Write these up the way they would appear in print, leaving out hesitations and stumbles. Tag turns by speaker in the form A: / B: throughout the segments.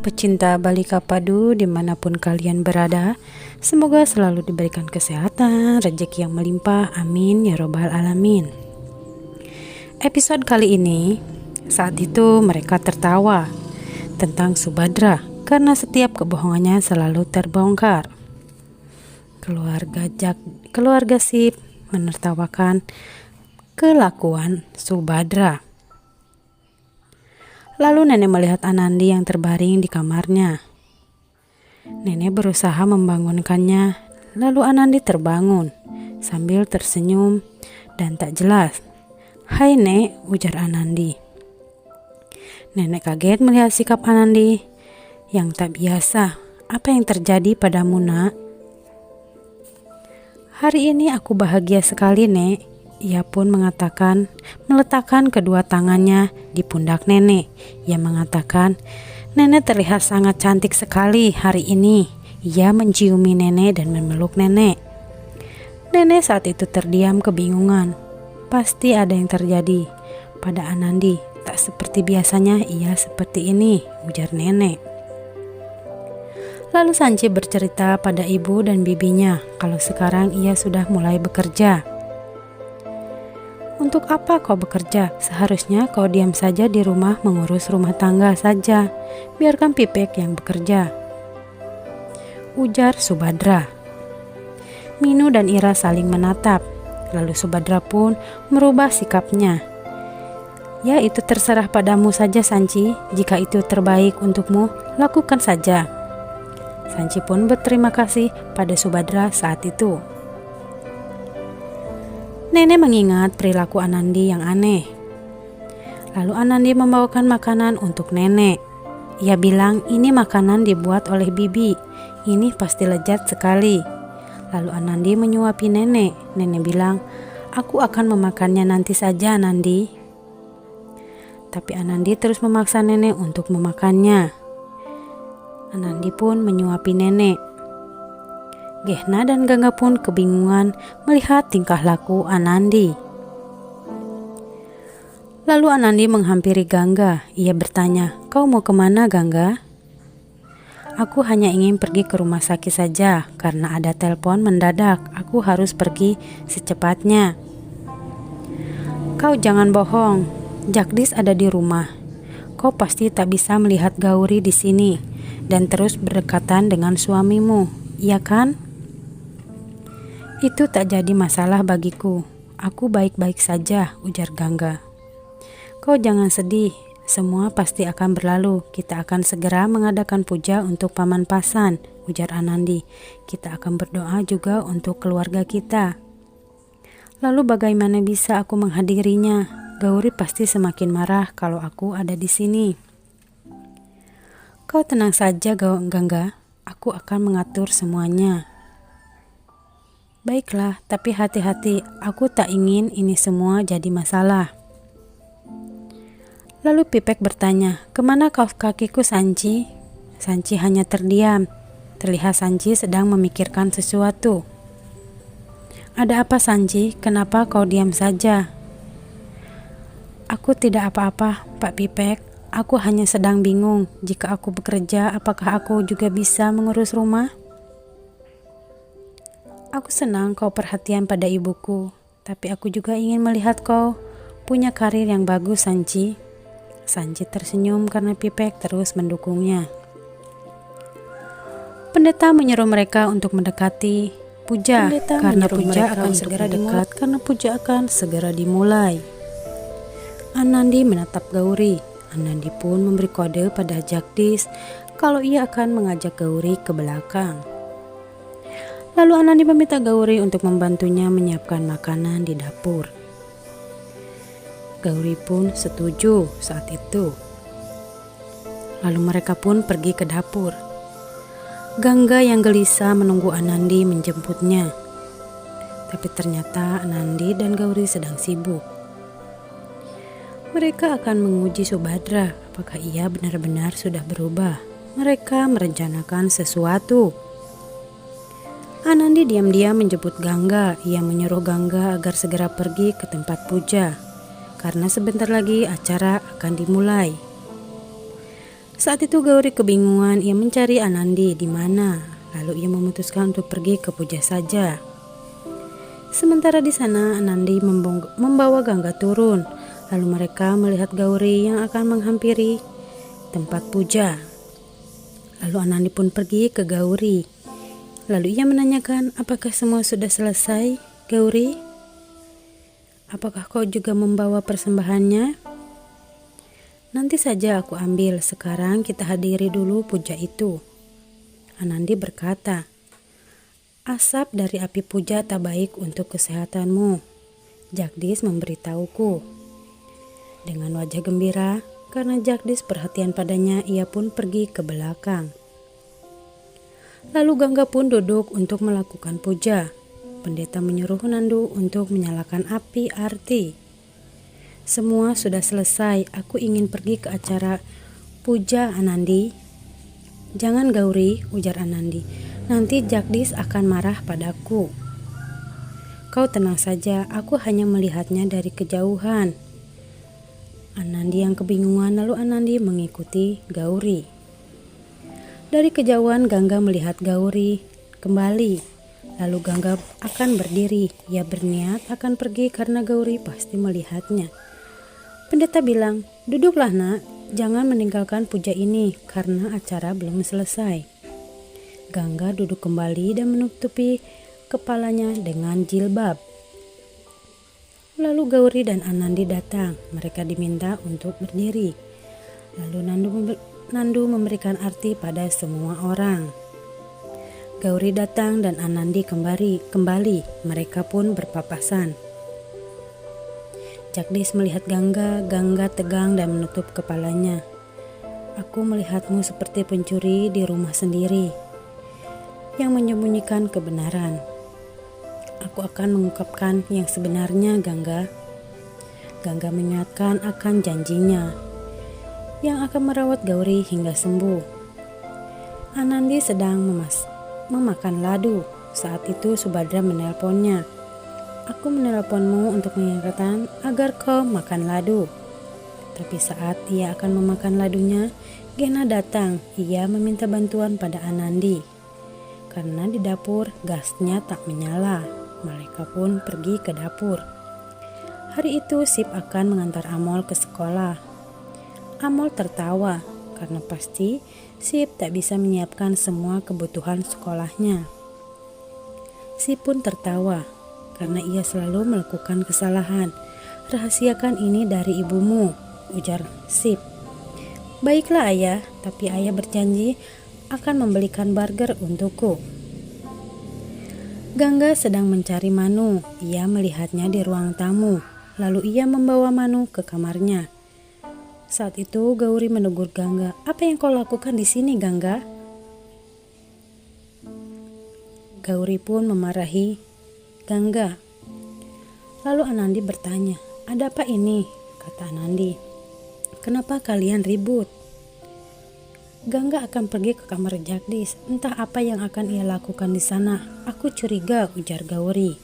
A: pecinta Balika Padu dimanapun kalian berada, semoga selalu diberikan kesehatan, rezeki yang melimpah, amin ya robbal alamin. Episode kali ini, saat itu mereka tertawa tentang Subadra karena setiap kebohongannya selalu terbongkar. Keluarga Sip menertawakan kelakuan Subadra. Lalu nenek melihat Anandi yang terbaring di kamarnya. Nenek berusaha membangunkannya, lalu Anandi terbangun sambil tersenyum dan tak jelas. "Hai Nek," ujar Anandi. Nenek kaget melihat sikap Anandi yang tak biasa. "Apa yang terjadi padamu, Nak?" "Hari ini aku bahagia sekali, Nek." Ia pun meletakkan kedua tangannya di pundak nenek. Ia mengatakan, "Nenek terlihat sangat cantik sekali hari ini." Ia menciumi nenek dan memeluk nenek. Nenek saat itu terdiam kebingungan. Pasti ada yang terjadi pada Anandi. Tak seperti biasanya ia seperti ini, ujar nenek. Lalu Sanci bercerita pada ibu dan bibinya kalau sekarang ia sudah mulai bekerja. "Untuk apa kau bekerja? Seharusnya kau diam saja di rumah mengurus rumah tangga saja. Biarkan Pipek yang bekerja," ujar Subadra. Minu dan Ira saling menatap. Lalu Subadra pun merubah sikapnya. "Ya, itu terserah padamu saja, Sanci. Jika itu terbaik untukmu, lakukan saja." Sanci pun berterima kasih pada Subadra saat itu. Nenek mengingat perilaku Anandi yang aneh. Lalu Anandi membawakan makanan untuk nenek. Ia bilang, "Ini makanan dibuat oleh bibi. Ini pasti lezat sekali." Lalu Anandi menyuapi nenek. Nenek bilang, "Aku akan memakannya nanti saja, Anandi." Tapi Anandi terus memaksa nenek untuk memakannya. Anandi pun menyuapi nenek. Gehna dan Gangga pun kebingungan melihat tingkah laku Anandi. Lalu Anandi menghampiri Gangga. Ia bertanya, "Kau mau kemana, Gangga?" "Aku hanya ingin pergi ke rumah sakit saja karena ada telepon mendadak. Aku harus pergi secepatnya." "Kau jangan bohong. Jagdis ada di rumah. Kau pasti tak bisa melihat Gauri di sini dan terus berdekatan dengan suamimu, iya kan?" "Itu tak jadi masalah bagiku. Aku baik-baik saja," ujar Gangga. "Kau jangan sedih. Semua pasti akan berlalu. Kita akan segera mengadakan puja untuk Paman Pasan," ujar Anandi. "Kita akan berdoa juga untuk keluarga kita." "Lalu bagaimana bisa aku menghadirinya? Gauri pasti semakin marah kalau aku ada di sini." "Kau tenang saja, Gangga. Aku akan mengatur semuanya." "Baiklah, tapi hati-hati. Aku tak ingin ini semua jadi masalah." Lalu Pipek bertanya, "Kemana kau kakiku, Sanci?" Sanci hanya terdiam. Terlihat Sanci sedang memikirkan sesuatu. "Ada apa, Sanci? Kenapa kau diam saja?" "Aku tidak apa-apa, Pak Pipek. Aku hanya sedang bingung. Jika aku bekerja, apakah aku juga bisa mengurus rumah?" "Aku senang kau perhatian pada ibuku, tapi aku juga ingin melihat kau punya karir yang bagus, Sanci." Sanci tersenyum karena Pipek terus mendukungnya. Pendeta menyuruh mereka untuk mendekati puja karena puja akan segera dimulai. Anandi menatap Gauri. Anandi pun memberi kode pada Jagdis kalau ia akan mengajak Gauri ke belakang. Lalu Anandi meminta Gauri untuk membantunya menyiapkan makanan di dapur. Gauri pun setuju saat itu. Lalu mereka pun pergi ke dapur. Gangga yang gelisah menunggu Anandi menjemputnya. Tapi ternyata Anandi dan Gauri sedang sibuk. Mereka akan menguji Subadra, apakah ia benar-benar sudah berubah. Mereka merencanakan sesuatu. Anandi diam-diam menjemput Gangga. Ia menyuruh Gangga agar segera pergi ke tempat puja, karena sebentar lagi acara akan dimulai. Saat itu Gauri kebingungan, ia mencari Anandi di mana. Lalu ia memutuskan untuk pergi ke puja saja. Sementara di sana Anandi membawa Gangga turun. Lalu mereka melihat Gauri yang akan menghampiri tempat puja. Lalu Anandi pun pergi ke Gauri. Lalu ia menanyakan, apakah semua sudah selesai, Gauri? Apakah kau juga membawa persembahannya? Nanti saja aku ambil, sekarang kita hadiri dulu puja itu. Anandi berkata, asap dari api puja tak baik untuk kesehatanmu. Jagdish memberitahuku. Dengan wajah gembira, karena Jagdish perhatian padanya, ia pun pergi ke belakang. Lalu Gangga pun duduk untuk melakukan puja. Pendeta menyuruh Nandu untuk menyalakan api arti. Semua sudah selesai, aku ingin pergi ke acara puja, Anandi. Jangan Gauri, ujar Anandi. Nanti Jagdish akan marah padaku. Kau tenang saja, aku hanya melihatnya dari kejauhan. Anandi yang kebingungan, lalu Anandi mengikuti Gauri. Dari kejauhan Gangga melihat Gauri kembali. Lalu Gangga akan berdiri. Ia berniat akan pergi karena Gauri pasti melihatnya. Pendeta bilang, duduklah nak, jangan meninggalkan puja ini karena acara belum selesai. Gangga duduk kembali dan menutupi kepalanya dengan jilbab. Lalu Gauri dan Anandi datang. Mereka diminta untuk berdiri. Lalu Nandu memberikan arti pada semua orang. Gauri datang dan Anandi kembali. Mereka pun berpapasan. Jagdish melihat Gangga. Gangga tegang dan menutup kepalanya. Aku melihatmu seperti pencuri di rumah sendiri yang menyembunyikan kebenaran. Aku akan mengungkapkan yang sebenarnya, Gangga. Gangga mengingatkan akan janjinya yang akan merawat Gauri hingga sembuh. Anandi sedang memakan ladu. Saat itu Subhadra menelponnya. Aku menelponmu untuk mengingatkan agar kau makan ladu. Tapi saat ia akan memakan ladunya, Gena datang. Ia meminta bantuan pada Anandi. Karena di dapur gasnya tak menyala. Mereka pun pergi ke dapur. Hari itu Sip akan mengantar Amol ke sekolah. Amol tertawa karena pasti Sip tak bisa menyiapkan semua kebutuhan sekolahnya. Sip pun tertawa karena ia selalu melakukan kesalahan. Rahasiakan ini dari ibumu, ujar Sip. Baiklah ayah, tapi ayah berjanji akan membelikan burger untukku. Gangga sedang mencari Manu. Ia melihatnya di ruang tamu. Lalu ia membawa Manu ke kamarnya. Saat itu Gauri menegur Gangga. Apa yang kau lakukan di sini, Gangga? Gauri pun memarahi Gangga. Lalu Anandi bertanya, ada apa ini? Kata Anandi. Kenapa kalian ribut? Gangga akan pergi ke kamar Jagdish. Entah apa yang akan ia lakukan di sana. Aku curiga, ujar Gauri.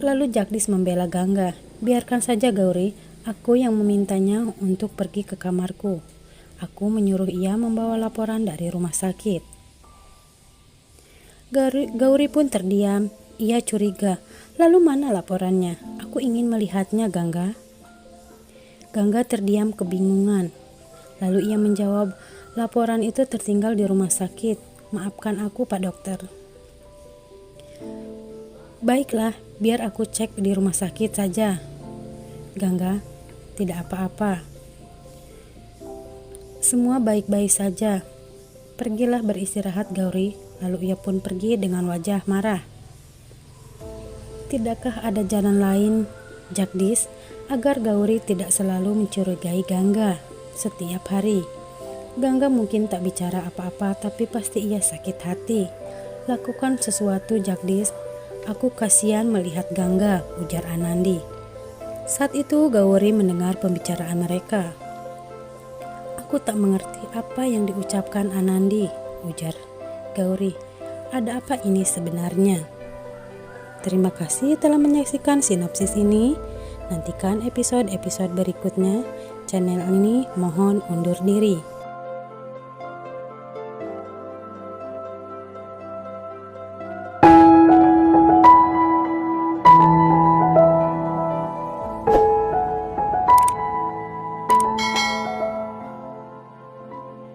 A: Lalu Jagdish membela Gangga. Biarkan saja Gauri. Aku yang memintanya untuk pergi ke kamarku. Aku menyuruh ia membawa laporan dari rumah sakit. Gauri pun terdiam. Ia curiga. Lalu mana laporannya? Aku ingin melihatnya, Gangga. Gangga terdiam kebingungan. Lalu ia menjawab, laporan itu tertinggal di rumah sakit. Maafkan aku, Pak Dokter. Baiklah, biar aku cek di rumah sakit saja. Gangga, tidak apa-apa. Semua baik-baik saja. Pergilah beristirahat, Gauri. Lalu ia pun pergi dengan wajah marah. Tidakkah ada jalan lain, Jagdish, agar Gauri tidak selalu mencurigai Gangga setiap hari? Gangga mungkin tak bicara apa-apa, tapi pasti ia sakit hati. Lakukan sesuatu, Jagdish. Aku kasihan melihat Gangga, ujar Anandi. Saat itu Gauri mendengar pembicaraan mereka. Aku tak mengerti apa yang diucapkan Anandi, ujar Gauri. Ada apa ini sebenarnya? Terima kasih telah menyaksikan sinopsis ini. Nantikan episode-episode berikutnya. channel ini mohon undur diri.